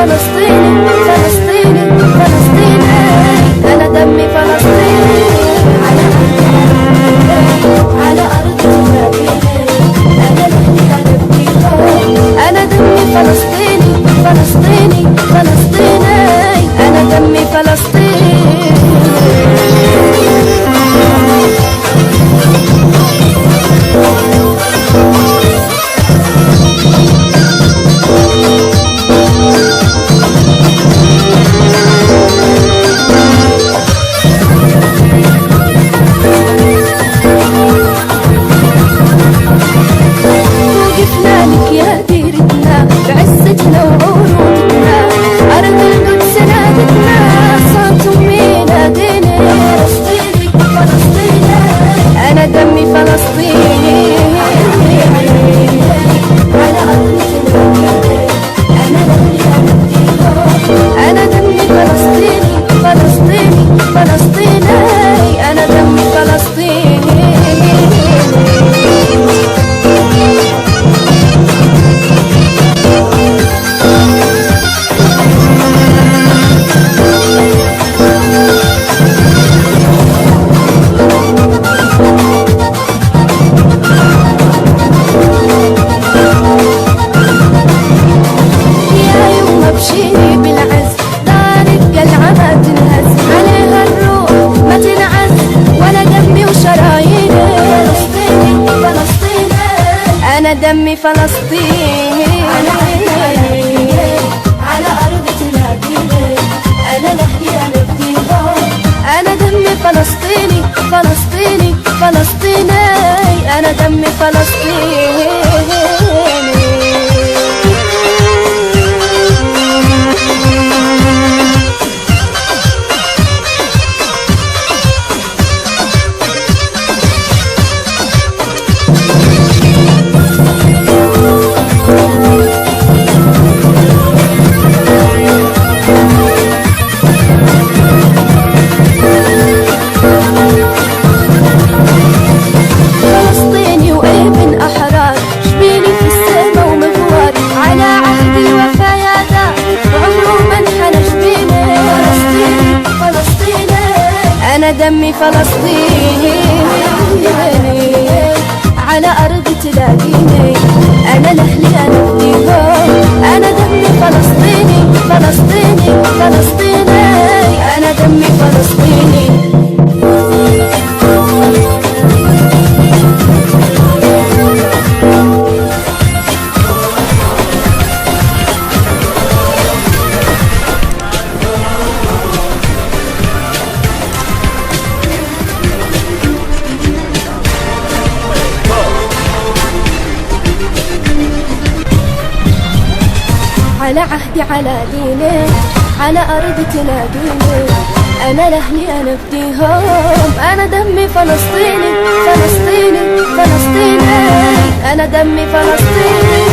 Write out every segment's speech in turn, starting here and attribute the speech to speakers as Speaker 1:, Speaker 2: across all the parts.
Speaker 1: فلسطيني فلسطيني فلسطيني، أنا دمي فلسطيني. على أرض بلادي أنا لحني أنا بديهم، أنا دمي فلسطيني فلسطيني فلسطيني، أنا دمي فلسطيني. أنا دمي فلسطيني. على أرض تلاقيني أنا لحني أنا بديهم، أنا دمي فلسطيني فلسطيني فلسطيني، أنا دمي فلسطيني. أنا دمي فلسطيني. على أرض تلاقيني أنا لحلي أنا بديهم، أنا دمي فلسطيني فلسطيني فلسطيني، أنا دمي فلسطيني. على عهدي على ديني على أرض تلاقيني أنا لأهلي أنا بديهم، أنا دمي فلسطيني فلسطيني فلسطيني، أنا دمي فلسطيني.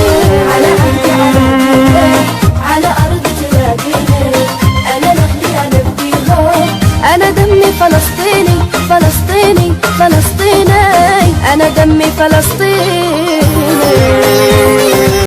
Speaker 1: على عهدي على ديني على أرض تلاقيني أنا لأهلي أنا بديهم، أنا دمي فلسطيني فلسطيني فلسطيني، أنا دمي فلسطيني.